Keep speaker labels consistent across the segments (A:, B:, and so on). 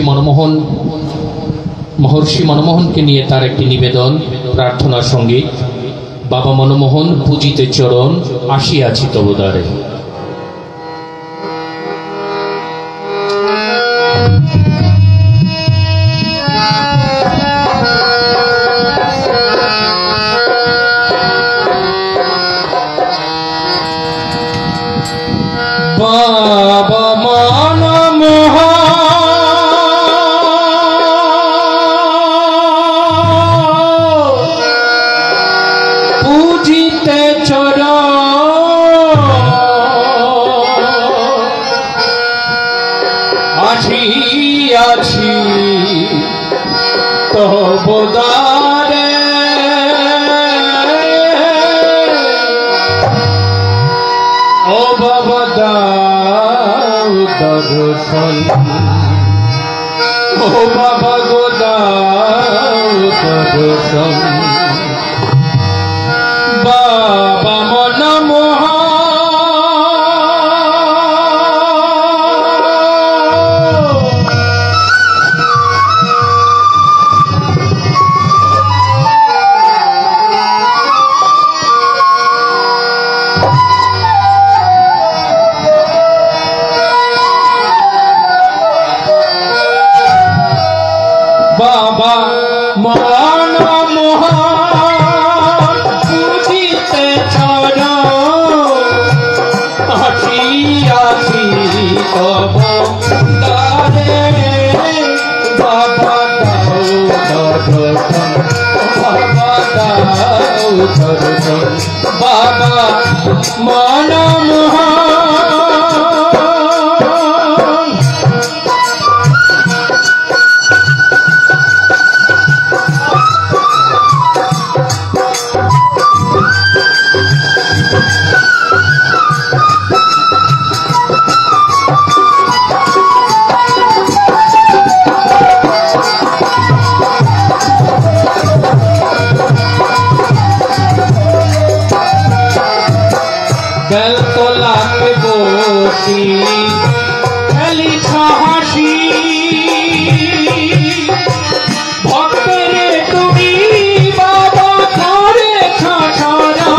A: मनमोहन महर्षि मनमोहन के निये तार एक निवेदन प्रार्थना संगीत बाबा मनमोहन पूजिते चरण आशियाछि तब द्वारे। बाबा मनमोहन पूजिते चरण आशियाछि तब द्वारे। ओ बाबा दाऊ दर्शन, ओ बाबा गो दाऊ दर्शन। बाबा मनमोहन बाबा मनमोहन पूजिते चरण आशियाछि तब द्वारे। बाबा दाऊ दर्शन, बाबा दाऊ दर्शन। बाबा मनमोहन बेलतलाते बसी खेली हासि भक्तरे तुमी बाबा करेछ छाड़ा।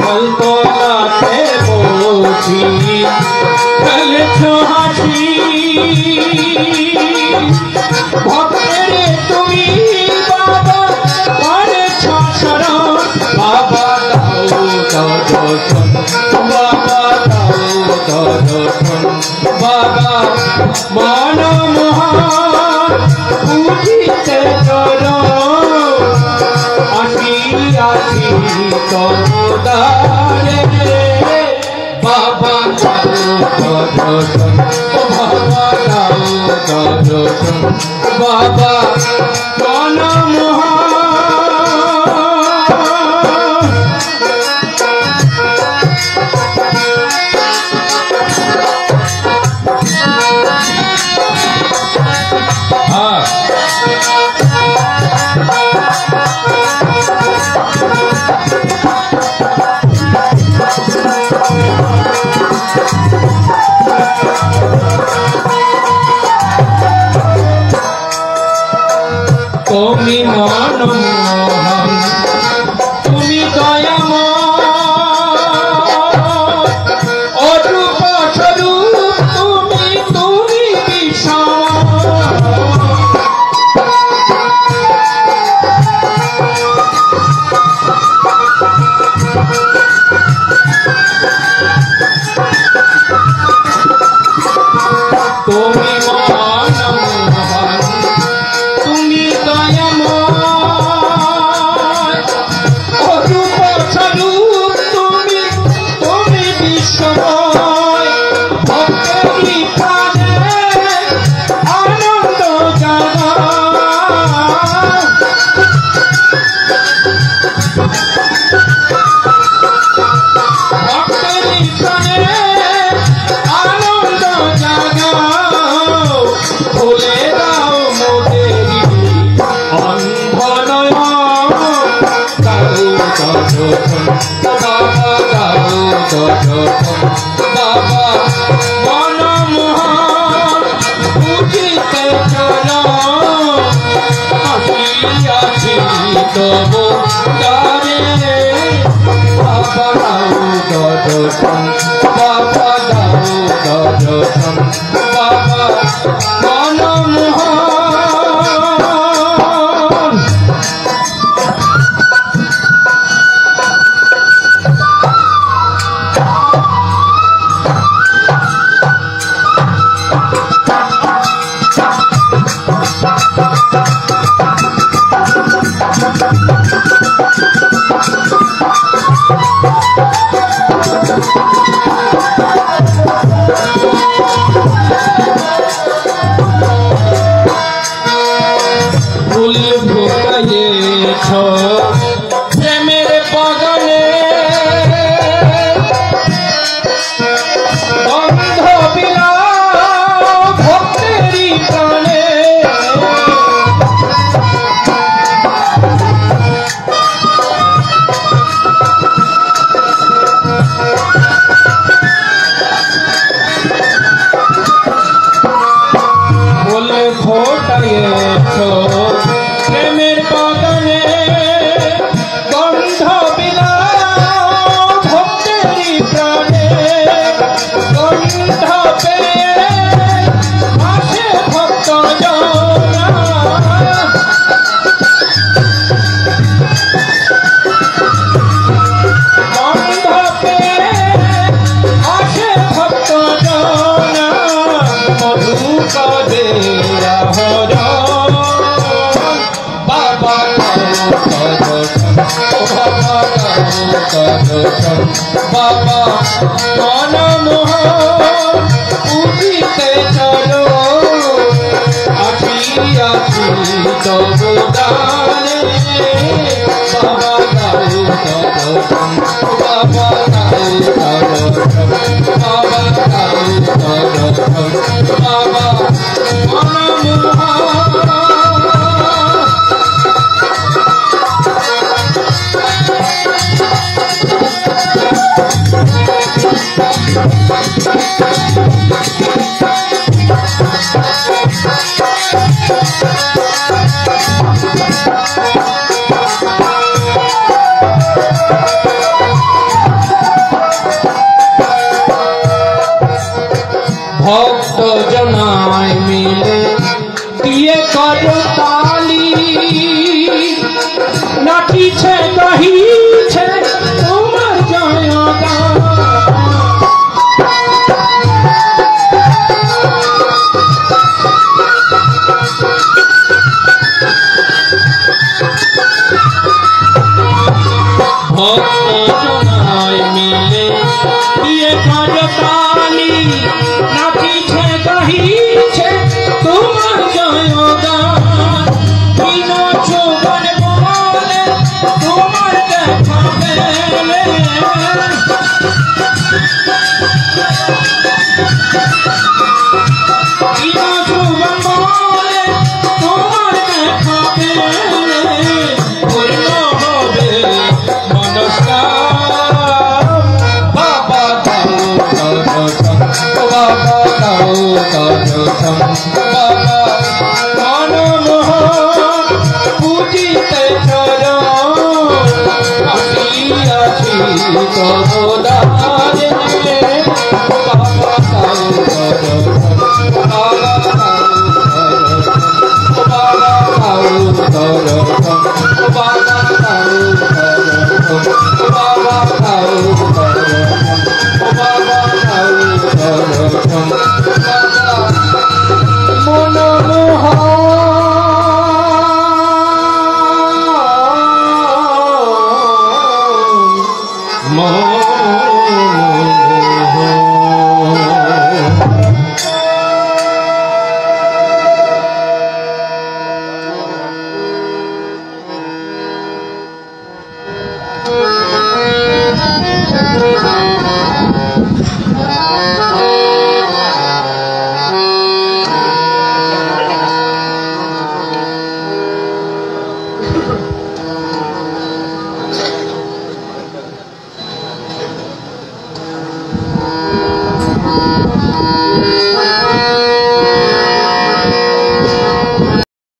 A: बेलतलाते बसी खेलेछ हासि भक्तरे तुमी बाबा करेछ शरण। बाबा दाऊ दर्शन, बाबा दाऊ दर्शन। बाबा मनमोहन पूजिते चरण आशियाछि तब द्वारे। बाबा दाऊ दर्शन, बाबा दाऊ दर्शन। बाबा मनमोहन তুমি मनमोहन তুমি দয়াময় অরূপ স্বরূপ তুমি তুমি বিষয়। তুমি मनमोहन তুমি দয়াময় দর্শন বাবা দাও দর্শন বাবা মনমোহন বুঝিতে চরণ আসিয়াছি তব দ্বারে বাবা দাও দর্শন বাবা দাও দর্শন বাবা মনমোহন। প্রেমের বাগানে বন্ধ বিলাও ভক্তেরই প্রাণে ফুল ফোটাইয়েছ প্রেমের বাগানে গন্ধ বিলাও ভক্তেরই প্রাণে গন্ধ পেয়ে আসে ভক্ত জনা গন্ধ পেয়ে আসে ভক্ত জনা মধু কদে হর বাবা বাবা মনমোহন বুঝিতে চলো আসিয়াছি তব দ্বারে বাবা দাও দর্শন বাবা দাও দর্শন বাবা দাও দর্শন বাবা মনমোহন। ভক্ত জনায় মিলে দিয়ে করতালি নাচিছে গাহিছে তোমার জয়গান ভক্ত